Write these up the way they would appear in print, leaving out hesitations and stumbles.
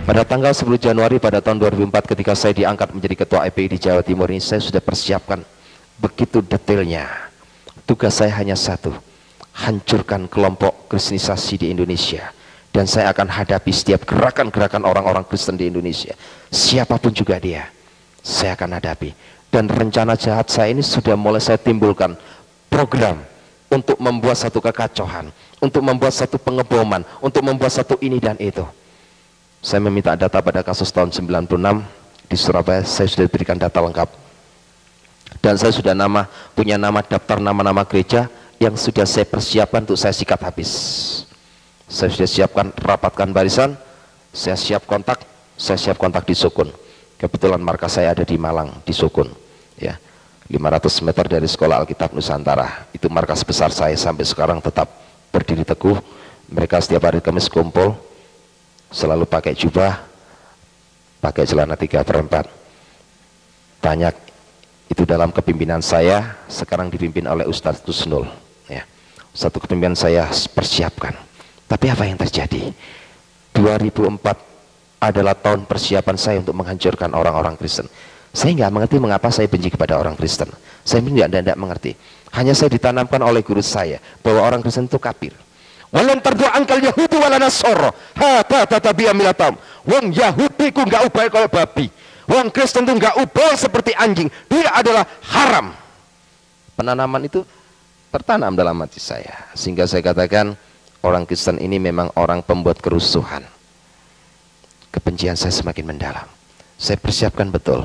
Pada tanggal 10 Januari pada tahun 2004 ketika saya diangkat menjadi ketua IPI di Jawa Timur ini, saya sudah persiapkan begitu detailnya. Tugas saya hanya satu, hancurkan kelompok kristenisasi di Indonesia. Dan saya akan hadapi setiap gerakan-gerakan orang-orang Kristen di Indonesia. Siapapun juga dia, saya akan hadapi. Dan rencana jahat saya ini sudah mulai saya timbulkan program untuk membuat satu kekacauan, untuk membuat satu pengeboman, untuk membuat satu ini dan itu. Saya meminta data pada kasus tahun 96 di Surabaya, saya sudah berikan data lengkap. Dan saya sudah punya nama daftar nama-nama gereja yang sudah saya persiapkan untuk saya sikat habis. Saya sudah siapkan, rapatkan barisan, saya siap kontak di Sukun. Kebetulan markas saya ada di Malang, di Sukun. Ya, 500 meter dari Sekolah Alkitab Nusantara. Itu markas besar saya sampai sekarang tetap berdiri teguh. Mereka setiap hari Kamis kumpul, selalu pakai jubah, pakai celana 3/4. Banyak itu dalam kepimpinan saya, sekarang dipimpin oleh Ustadz Tusnul. Ya. Satu kepimpinan saya persiapkan. Tapi apa yang terjadi? 2004 adalah tahun persiapan saya untuk menghancurkan orang-orang Kristen. Saya nggak mengerti mengapa saya benci kepada orang Kristen. Saya tidak mengerti. Hanya saya ditanamkan oleh guru saya bahwa orang Kristen itu kafir. Walan terdoan kal Yahudi wala Nasoro. Tatabi amilatam. Wong Yahudi ku nggak ubah kalau babi. Wong Kristen itu nggak ubah seperti anjing. Dia adalah haram. Penanaman itu tertanam dalam hati saya, sehingga saya katakan orang Kristen ini memang orang pembuat kerusuhan. Kebencian saya semakin mendalam. Saya persiapkan betul.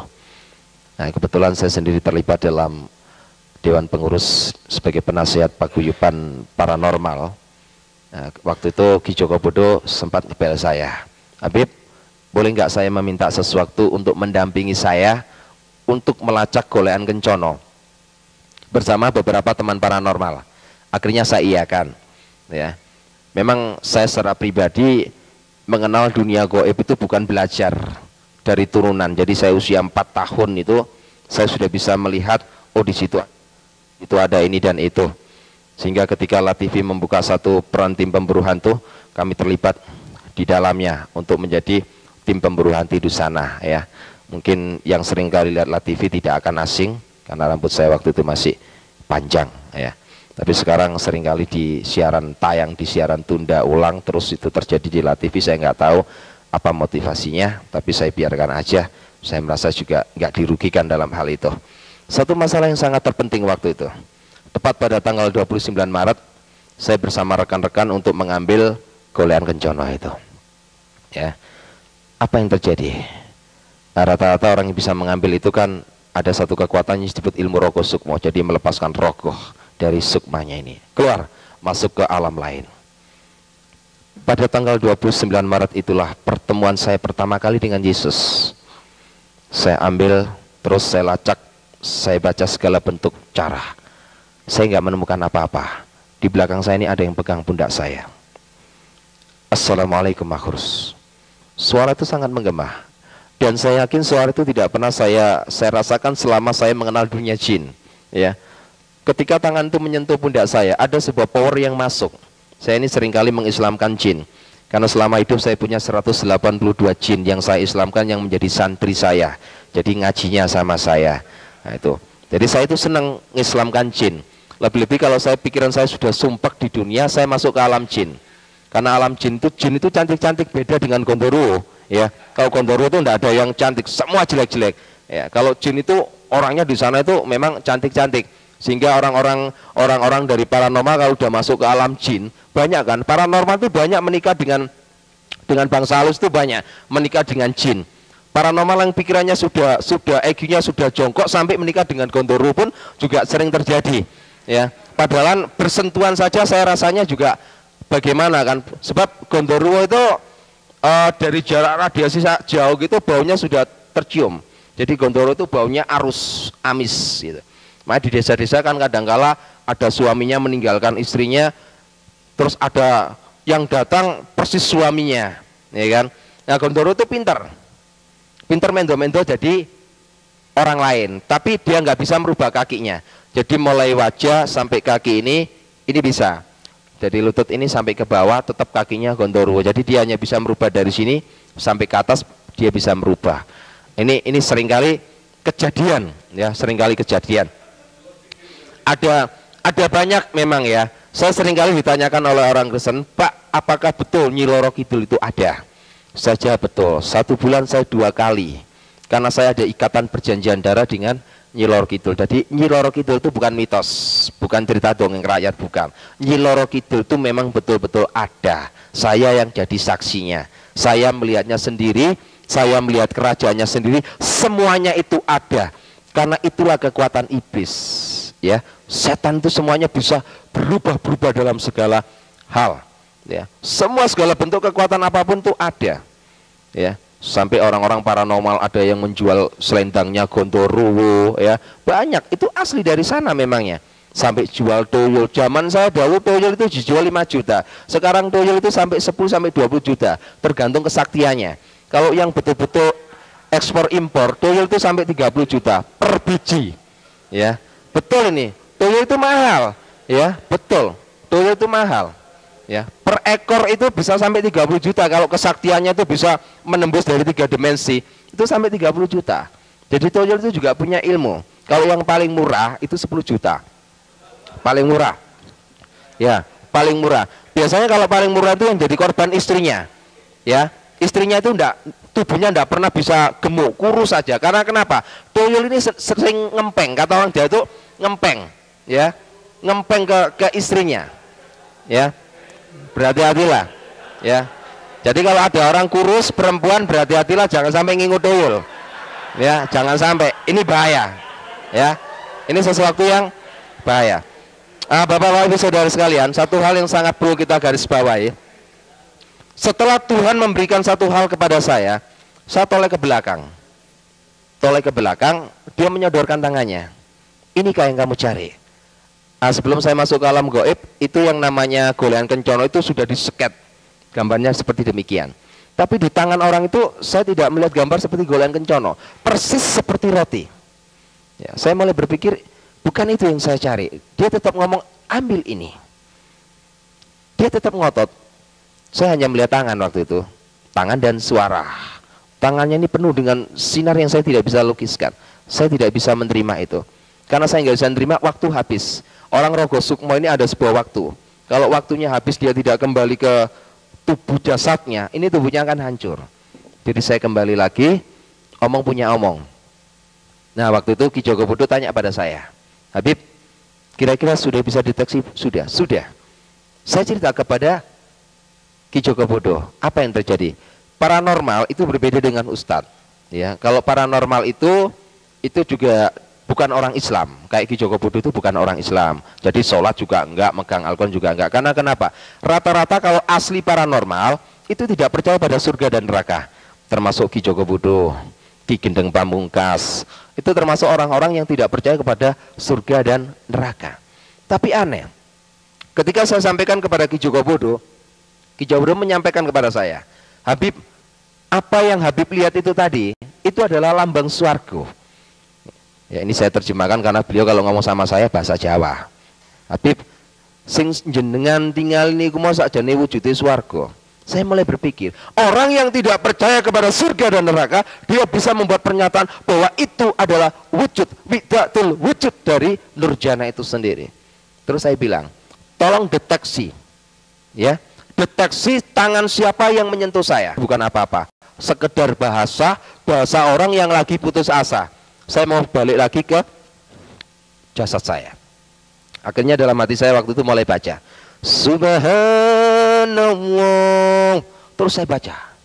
Nah, kebetulan saya sendiri terlibat dalam Dewan Pengurus sebagai penasihat paguyuban paranormal. Nah, waktu itu Ki Joko Bodo sempat ngebel saya, Habib, boleh nggak saya meminta sesuatu untuk mendampingi saya untuk melacak golekan Kencono bersama beberapa teman paranormal. Akhirnya saya iakan. Ya, memang saya secara pribadi mengenal dunia goib itu bukan belajar dari turunan. Jadi saya usia 4 tahun itu saya sudah bisa melihat, oh di situ itu ada ini dan itu. Sehingga ketika LATV membuka satu peran tim pemburu hantu, kami terlibat di dalamnya untuk menjadi tim pemburu hantu di sana. Ya, mungkin yang sering kali lihat LATV tidak akan asing karena rambut saya waktu itu masih panjang. Ya, tapi sekarang seringkali di siaran tayang, di siaran tunda ulang terus itu terjadi di LATV. Saya nggak tahu apa motivasinya, tapi saya biarkan aja. Saya merasa juga nggak dirugikan dalam hal itu. Satu masalah yang sangat terpenting waktu itu, tepat pada tanggal 29 Maret, saya bersama rekan-rekan untuk mengambil golekan Kencono itu. Ya, apa yang terjadi? Nah, rata-rata orang yang bisa mengambil itu kan ada satu kekuatan yang disebut ilmu rogo sukmo. Jadi melepaskan rogoh dari sukmanya ini, keluar, masuk ke alam lain. Pada tanggal 29 Maret itulah pertemuan saya pertama kali dengan Yesus. Saya ambil, terus saya lacak, saya baca segala bentuk cara. Saya nggak menemukan apa-apa. Di belakang saya ini ada yang pegang pundak saya. Assalamualaikum Makhurus. Suara itu sangat menggema. Dan saya yakin suara itu tidak pernah saya rasakan selama saya mengenal dunia jin. Ya, ketika tangan itu menyentuh pundak saya, ada sebuah power yang masuk. Saya ini seringkali mengislamkan jin, karena selama hidup saya punya 182 jin yang saya islamkan, yang menjadi santri saya. Jadi ngajinya sama saya. Nah, itu. Jadi saya itu senang mengislamkan jin. Lebih-lebih kalau pikiran saya sudah sumpek di dunia, saya masuk ke alam jin. Karena alam jin itu cantik-cantik, beda dengan Gondoruo. Ya, kalau Gondoruo itu tidak ada yang cantik, semua jelek-jelek. Ya, kalau jin itu orangnya di sana itu memang cantik-cantik. Sehingga orang-orang dari paranormal kalau sudah masuk ke alam jin, banyak kan, paranormal itu banyak menikah dengan bangsa halus, itu banyak menikah dengan jin. Paranormal yang pikirannya sudah EQ-nya sudah jongkok sampai menikah dengan Gondoruo pun juga sering terjadi. Ya, padahal bersentuhan saja saya rasanya juga bagaimana kan, sebab Gondoruo itu dari jarak radiasi jauh gitu baunya sudah tercium. Jadi Gondoruo itu baunya arus amis gitu. Makanya di desa-desa kan kadangkala ada suaminya meninggalkan istrinya, terus ada yang datang persis suaminya, ya kan. Nah, Gondoruo itu pintar mendo-mendo jadi orang lain, tapi dia nggak bisa merubah kakinya. Jadi mulai wajah sampai kaki ini bisa. Jadi lutut ini sampai ke bawah tetap kakinya Gondoruo. Jadi dia hanya bisa merubah dari sini sampai ke atas dia bisa merubah. Ini seringkali kejadian, ya, seringkali kejadian. Ada banyak memang ya. Saya seringkali ditanyakan oleh orang Kristen, Pak, apakah betul Nyi Loro Kidul itu ada? Saja betul. 1 bulan saya 2 kali, karena saya ada ikatan perjanjian darah dengan Nyi Loro Kidul. Jadi Nyi Loro Kidul itu bukan mitos, bukan cerita dongeng rakyat, bukan. Nyi Loro Kidul itu memang betul-betul ada. Saya yang jadi saksinya. Saya melihatnya sendiri, saya melihat kerajaannya sendiri, semuanya itu ada. Karena itulah kekuatan iblis, ya. Setan itu semuanya bisa berubah-berubah dalam segala hal, ya. Segala bentuk kekuatan apapun itu ada, ya. Sampai orang-orang paranormal ada yang menjual selendangnya Gondoruo, ya. Banyak, itu asli dari sana memangnya. Sampai jual toyol. Zaman saya dahulu toyol itu dijual 5 juta. Sekarang toyol itu sampai 10 sampai 20 juta, tergantung kesaktiannya. Kalau yang betul-betul ekspor impor, toyol itu sampai 30 juta per biji, ya. Betul ini. Toyol itu mahal, ya, betul. Toyol itu mahal, ya. Per ekor itu bisa sampai 30 juta. Kalau kesaktiannya itu bisa menembus dari 3 dimensi, itu sampai 30 juta. Jadi toyol itu juga punya ilmu. Kalau yang paling murah itu 10 juta. Paling murah, ya, paling murah. Biasanya kalau paling murah itu yang jadi korban istrinya, ya. Istrinya itu tubuhnya enggak pernah bisa gemuk, kurus saja. Karena kenapa? Toyol ini sering ngempeng, kata orang dia itu ngempeng, ya, ngempeng ke istrinya, ya. Berhati-hatilah, ya. Jadi kalau ada orang kurus perempuan, berhati-hatilah, jangan sampai ngingu toyol, ya, jangan sampai. Ini bahaya, ya. Ini sesuatu yang bahaya. Bapak-bapak, ibu, saudara sekalian, satu hal yang sangat perlu kita garis bawahi. Setelah Tuhan memberikan satu hal kepada saya toleh ke belakang. Toleh ke belakang, dia menyodorkan tangannya. Inikah yang kamu cari? Sebelum saya masuk ke alam gaib, itu yang namanya golean kencono itu sudah diseket. Gambarnya seperti demikian. Tapi di tangan orang itu saya tidak melihat gambar seperti golean kencono, persis seperti roti, ya. Saya mulai berpikir, bukan itu yang saya cari. Dia tetap ngomong, ambil ini. Dia tetap ngotot. Saya hanya melihat tangan waktu itu, tangan dan suara. Tangannya ini penuh dengan sinar yang saya tidak bisa lukiskan. Saya tidak bisa menerima itu. Karena saya nggak bisa menerima, waktu habis. Orang Rogo Sukmo ini ada sebuah waktu. Kalau waktunya habis, dia tidak kembali ke tubuh jasadnya, ini tubuhnya akan hancur. Jadi saya kembali lagi, omong punya omong. Nah, waktu itu Ki Jogobodo tanya pada saya, Habib, kira-kira sudah bisa deteksi? Sudah. Saya cerita kepada Ki Jogobodo, apa yang terjadi? Paranormal itu berbeda dengan Ustadz, ya. Kalau paranormal itu juga bukan orang Islam. Kayak Ki Jogobodo itu bukan orang Islam. Jadi sholat juga enggak, megang Al-Quran juga enggak. Karena kenapa? Rata-rata kalau asli paranormal itu tidak percaya pada surga dan neraka. Termasuk Ki Jogobodo, Ki Gendeng Pamungkas. Itu termasuk orang-orang yang tidak percaya kepada surga dan neraka. Tapi aneh, ketika saya sampaikan kepada Ki Jogobodo menyampaikan kepada saya, Habib, apa yang Habib lihat itu tadi, itu adalah lambang swargo. Ya, ini saya terjemahkan karena beliau kalau ngomong sama saya bahasa Jawa. Habib, sing jenengan tinggal niku mau sakjane wujude swarga. Saya mulai berpikir, orang yang tidak percaya kepada surga dan neraka, dia bisa membuat pernyataan bahwa itu adalah wujud, widatul wujud dari Nurjana itu sendiri. Terus saya bilang, tolong deteksi, ya, deteksi tangan siapa yang menyentuh saya. Bukan apa-apa, sekedar bahasa orang yang lagi putus asa. Saya mau balik lagi ke jasad saya. Akhirnya dalam hati saya waktu itu mulai baca Subhanallah. Terus saya baca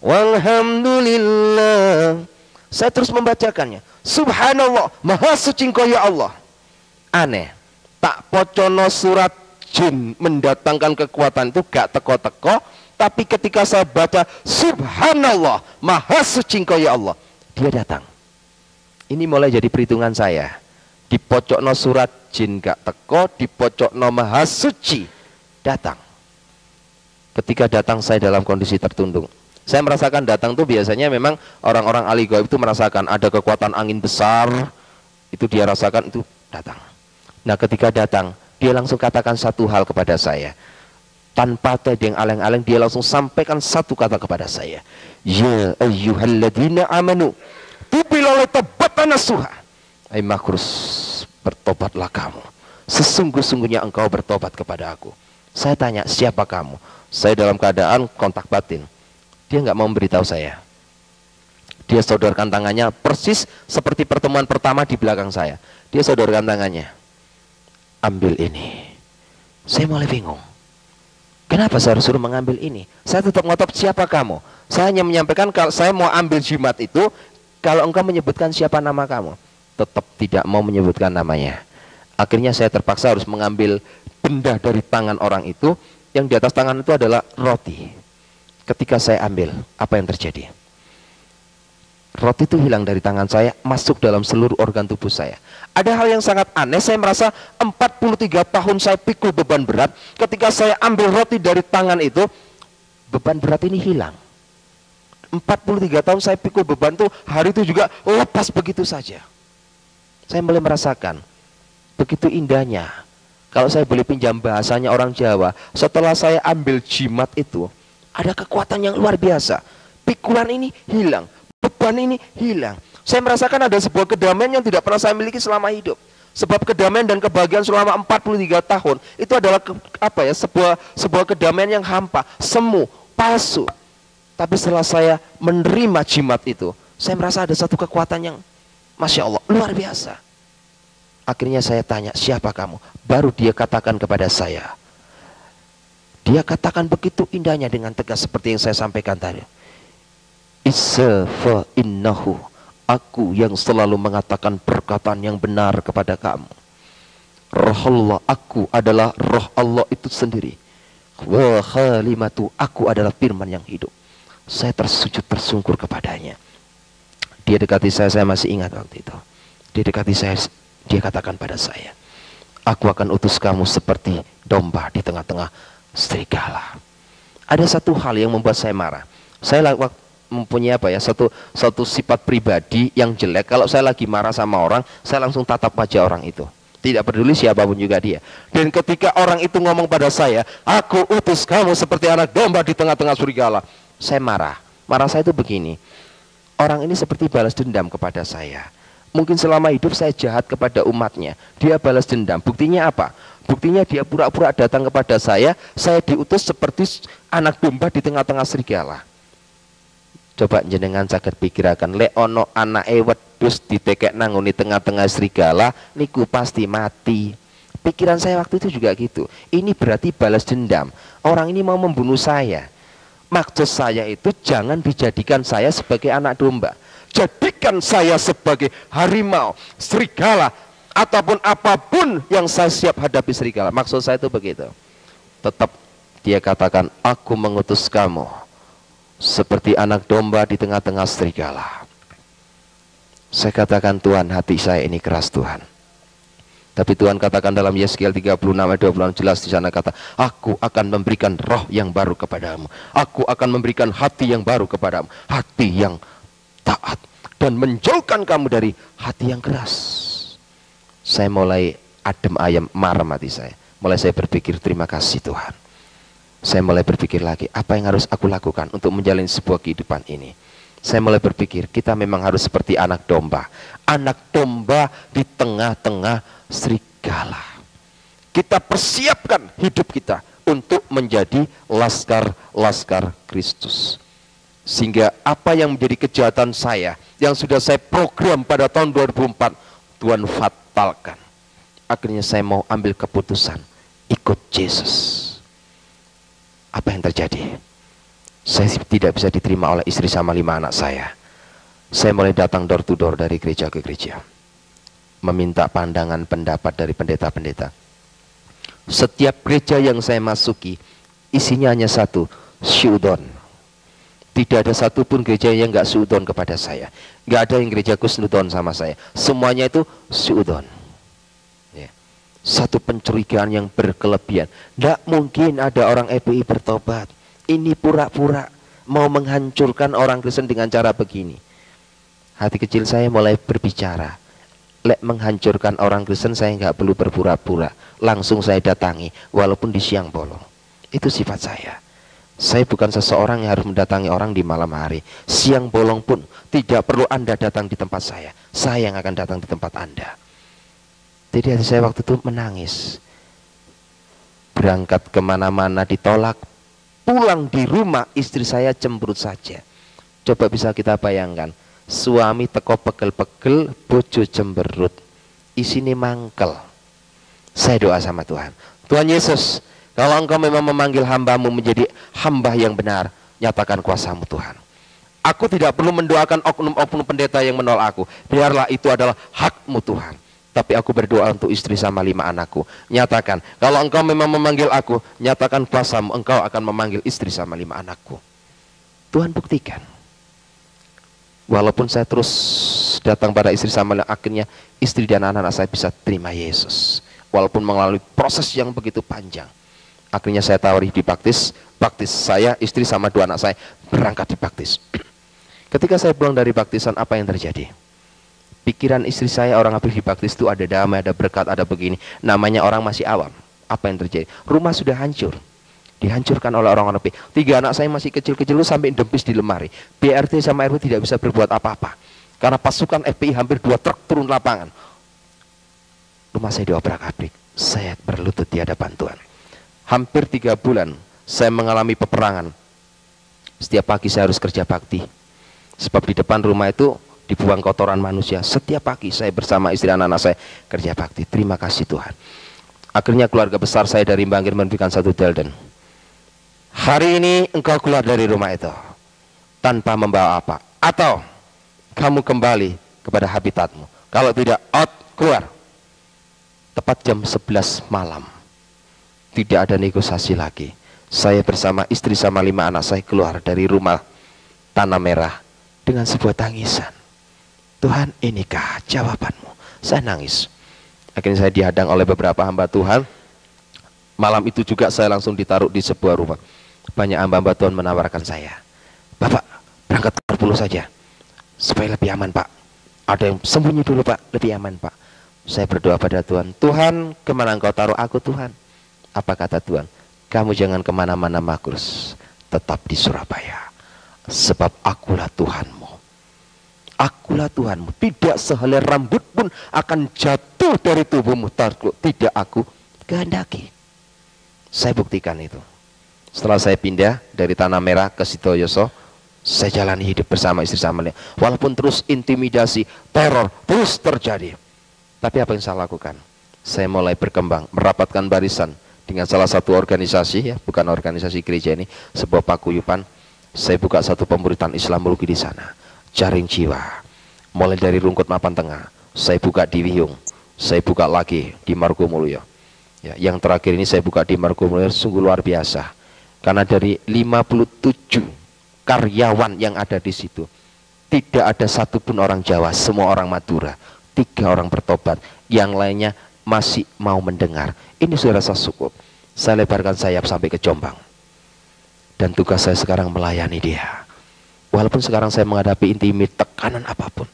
Walhamdulillah. Saya terus membacakannya. Subhanallah, maha suci Engkau ya Allah. Aneh, tak pocono surat jin mendatangkan kekuatan itu gak teko-teko. Tapi ketika saya baca Subhanallah, maha suci Engkau ya Allah, dia datang. Ini mulai jadi perhitungan saya. Di pojokno surat jin gak teko, di pojokno maha suci datang. Ketika datang saya dalam kondisi tertundung. Saya merasakan datang tuh biasanya memang orang-orang ahli gaib itu merasakan ada kekuatan angin besar, itu dia rasakan, itu datang. Nah, ketika datang, dia langsung katakan satu hal kepada saya. Tanpa tedeng aleng-aleng dia langsung sampaikan satu kata kepada saya. Ya ayyuhalladzina amanu tubilala tabatana suha. Hai makhluk, bertobatlah kamu. Sesungguh-sungguhnya engkau bertobat kepada aku. Saya tanya, siapa kamu? Saya dalam keadaan kontak batin. Dia nggak mau memberitahu saya. Dia sodorkan tangannya persis seperti pertemuan pertama di belakang saya. Dia sodorkan tangannya. Ambil ini. Saya mulai bingung. Kenapa saya harus suruh mengambil ini? Saya tetap ngotot, siapa kamu? Saya hanya menyampaikan kalau saya mau ambil jimat itu, kalau engkau menyebutkan siapa nama kamu. Tetap tidak mau menyebutkan namanya. Akhirnya saya terpaksa harus mengambil benda dari tangan orang itu. Yang di atas tangan itu adalah roti. Ketika saya ambil, apa yang terjadi? Roti itu hilang dari tangan saya, masuk dalam seluruh organ tubuh saya. Ada hal yang sangat aneh, saya merasa 43 tahun saya pikul beban berat. Ketika saya ambil roti dari tangan itu, beban berat ini hilang. 43 tahun saya pikul beban itu, hari itu juga lepas begitu saja. Saya mulai merasakan begitu indahnya. Kalau saya boleh pinjam bahasanya orang Jawa, setelah saya ambil jimat itu, ada kekuatan yang luar biasa. Pikulan ini hilang, beban ini hilang. Saya merasakan ada sebuah kedamaian yang tidak pernah saya miliki selama hidup. Sebab kedamaian dan kebahagiaan selama 43 tahun itu adalah sebuah kedamaian yang hampa, semu, palsu. Tapi setelah saya menerima jimat itu, saya merasa ada satu kekuatan yang Masya Allah, luar biasa. Akhirnya saya tanya, siapa kamu? Baru dia katakan kepada saya. Dia katakan begitu indahnya dengan tegas seperti yang saya sampaikan tadi. Isa fa innahu, aku yang selalu mengatakan perkataan yang benar kepada kamu. Roh Allah, aku adalah roh Allah itu sendiri. Wa khalimatu, aku adalah firman yang hidup. Saya tersujud tersungkur kepadanya. Dia dekati saya masih ingat waktu itu. Dia dekati saya, dia katakan pada saya, aku akan utus kamu seperti domba di tengah-tengah serigala. Ada satu hal yang membuat saya marah. Saya mempunyai satu sifat pribadi yang jelek. Kalau saya lagi marah sama orang, saya langsung tatap wajah orang itu. Tidak peduli siapapun juga dia. Dan ketika orang itu ngomong pada saya, aku utus kamu seperti anak domba di tengah-tengah serigala, saya marah. Marah saya itu begini. Orang ini seperti balas dendam kepada saya. Mungkin selama hidup saya jahat kepada umatnya, dia balas dendam. Buktinya apa? Buktinya dia pura-pura datang kepada saya diutus seperti anak domba di tengah-tengah serigala. Coba jenengan saged pikiraken, lek ono anake wedhus ditekek nangoni tengah-tengah serigala, niku pasti mati. Pikiran saya waktu itu juga gitu. Ini berarti balas dendam. Orang ini mau membunuh saya. Maksud saya itu jangan dijadikan saya sebagai anak domba. Jadikan saya sebagai harimau, serigala, ataupun apapun yang saya siap hadapi serigala. Maksud saya itu begitu. Tetap dia katakan, aku mengutus kamu seperti anak domba di tengah-tengah serigala. Saya katakan, Tuhan, hati saya ini keras, Tuhan. Tapi Tuhan katakan dalam Yeskiel 36 ayat 26 jelas di sana kata, aku akan memberikan roh yang baru kepadamu. Aku akan memberikan hati yang baru kepadamu. Hati yang taat dan menjauhkan kamu dari hati yang keras. Saya mulai adem ayem, marah hati saya. Mulai saya berpikir, terima kasih Tuhan. Saya mulai berpikir lagi, apa yang harus aku lakukan untuk menjalani sebuah kehidupan ini. Saya mulai berpikir, kita memang harus seperti anak domba. Anak domba di tengah-tengah serigala. Kita persiapkan hidup kita untuk menjadi laskar-laskar Kristus. Sehingga apa yang menjadi kejahatan saya, yang sudah saya program pada tahun 2004, Tuhan fatalkan. Akhirnya saya mau ambil keputusan, ikut Yesus. Apa yang terjadi? Saya tidak bisa diterima oleh istri sama 5 anak saya. Saya mulai datang door to door dari gereja ke gereja, meminta pandangan pendapat dari pendeta-pendeta. Setiap gereja yang saya masuki, isinya hanya satu, syudon. Tidak ada satupun gereja yang nggak syudon kepada saya. Nggak ada yang gereja kusnudon sama saya. Semuanya itu syudon. Ya. Satu pencurigaan yang berkelebihan. Nggak mungkin ada orang EPI bertobat. Ini pura-pura mau menghancurkan orang Kristen dengan cara begini. Hati kecil saya mulai berbicara. Lek menghancurkan orang Kristen saya nggak perlu berpura-pura. Langsung saya datangi, walaupun di siang bolong. Itu sifat saya. Saya bukan seseorang yang harus mendatangi orang di malam hari. Siang bolong pun tidak perlu Anda datang di tempat saya. Saya yang akan datang di tempat Anda. Jadi hati saya waktu itu menangis. Berangkat kemana-mana ditolak. Pulang di rumah istri saya cemberut saja. Coba bisa kita bayangkan. Suami teko pegel-pegel, bojo cemberut. Isine mangkel. Saya doa sama Tuhan. Tuhan Yesus, kalau Engkau memang memanggil hamba-Mu menjadi hamba yang benar, nyatakan kuasa-Mu Tuhan. Aku tidak perlu mendoakan oknum-oknum pendeta yang menolak aku. Biarlah itu adalah hak-Mu Tuhan. Tapi aku berdoa untuk istri sama 5 anakku. Nyatakan, kalau Engkau memang memanggil aku, nyatakan kuasa-Mu, Engkau akan memanggil istri sama 5 anakku. Tuhan buktikan. Walaupun saya terus datang pada istri sama, akhirnya istri dan anak-anak saya bisa terima Yesus. Walaupun melalui proses yang begitu panjang. Akhirnya saya tawari dibaptis. Baptis saya, istri sama 2 anak saya berangkat dibaptis. Ketika saya pulang dari baptisan, apa yang terjadi? Pikiran istri saya, orang habis dibaptis itu ada damai, ada berkat, ada begini. Namanya orang masih awam. Apa yang terjadi? Rumah sudah hancur. Dihancurkan oleh orang-orang lebih. 3 anak saya masih kecil-kecil sampai dempis di lemari. BRT sama RW tidak bisa berbuat apa-apa. Karena pasukan FPI hampir 2 truk turun lapangan. Rumah saya diobrak-abrik. Saya berlutut di hadapan Tuhan. Hampir 3 bulan saya mengalami peperangan. Setiap pagi saya harus kerja bakti. Sebab di depan rumah itu dibuang kotoran manusia. Setiap pagi saya bersama istri anak-anak saya kerja bakti. Terima kasih Tuhan. Akhirnya keluarga besar saya dari Bangkir memberikan 1 delden. Hari ini engkau keluar dari rumah itu tanpa membawa apa. Atau kamu kembali kepada habitatmu. Kalau tidak, out, keluar. Tepat jam 11 malam. Tidak ada negosiasi lagi. Saya bersama istri sama 5 anak saya keluar dari rumah Tanah Merah dengan sebuah tangisan. Tuhan, inikah jawabanmu? Saya nangis. Akhirnya saya dihadang oleh beberapa hamba Tuhan. Malam itu juga saya langsung ditaruh di sebuah rumah. Banyak hamba-hamba Tuhan menawarkan saya, Bapak berangkat ke Pulau saja supaya lebih aman Pak. Ada yang sembunyi dulu Pak, lebih aman Pak. Saya berdoa pada Tuhan, Tuhan kemana engkau taruh aku Tuhan? Apa kata Tuhan? Kamu jangan kemana-mana Markus, tetap di Surabaya. Sebab akulah Tuhanmu. Akulah Tuhanmu. Tidak sehelai rambut pun akan jatuh dari tubuhmu. Tidak aku kehendaki. Saya buktikan itu. Setelah saya pindah dari Tanah Merah ke Sitoyoso, saya jalani hidup bersama istri saya. Walaupun terus intimidasi, teror terus terjadi. Tapi apa yang saya lakukan? Saya mulai berkembang, merapatkan barisan dengan salah satu organisasi, ya, bukan organisasi gereja ini, sebuah paguyuban. Saya buka satu pemuritan Islamologi di sana, jaring jiwa. Mulai dari Rungkut Mapan Tengah, saya buka di Wiyung, saya buka lagi di Margomulyo. Ya, yang terakhir ini saya buka di Margomulyo, sungguh luar biasa. Karena dari 57 karyawan yang ada di situ, tidak ada satupun orang Jawa, semua orang Madura. 3 orang bertobat, yang lainnya masih mau mendengar. Ini sudah rasa cukup. Saya lebarkan sayap sampai ke Jombang. Dan tugas saya sekarang melayani dia. Walaupun sekarang saya menghadapi intimid, tekanan apapun.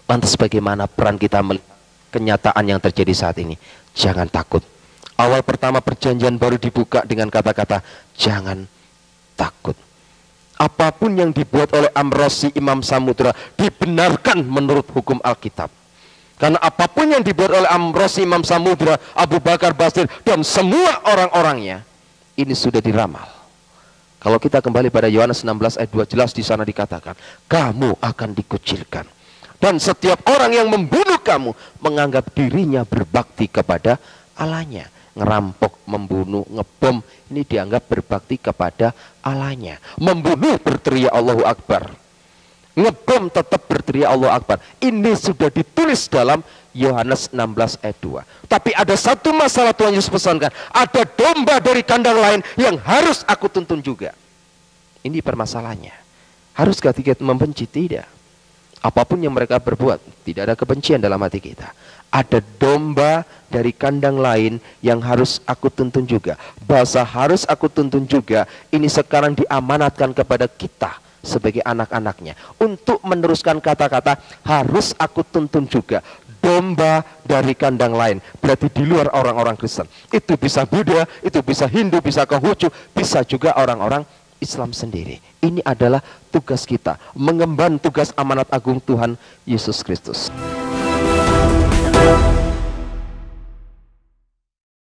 Lantas bagaimana peran kita melihat kenyataan yang terjadi saat ini? Jangan takut. Awal pertama perjanjian baru dibuka dengan kata-kata jangan takut. Apapun yang dibuat oleh Amrosi Imam Samudra dibenarkan menurut hukum Alkitab. Karena apapun yang dibuat oleh Amrosi Imam Samudra, Abu Bakar Basir dan semua orang-orangnya, ini sudah diramal. Kalau kita kembali pada Yohanes 16 ayat 2, jelas di sana dikatakan, kamu akan dikucilkan. Dan setiap orang yang membunuh kamu menganggap dirinya berbakti kepada Allahnya. Ngerampok, membunuh, ngebom, ini dianggap berbakti kepada Allahnya. Membunuh berteriak Allahu Akbar, ngebom tetap berteriak Allahu Akbar. Ini sudah ditulis dalam Yohanes 16 ayat 2. Tapi ada satu masalah Tuhan Yesus pesankan, ada domba dari kandang lain yang harus aku tuntun juga. Ini permasalahannya. Haruskah kita membenci? Tidak. Apapun yang mereka berbuat, tidak ada kebencian dalam hati kita. Ada domba dari kandang lain yang harus aku tuntun juga. Bahasa harus aku tuntun juga, ini sekarang diamanatkan kepada kita sebagai anak-anaknya. Untuk meneruskan kata-kata harus aku tuntun juga. domba dari kandang lain. Berarti di luar orang-orang Kristen. Itu bisa Buddha, itu bisa Hindu, bisa Konghucu, bisa juga orang-orang Islam sendiri. Ini adalah tugas kita, mengemban tugas amanat agung Tuhan Yesus Kristus.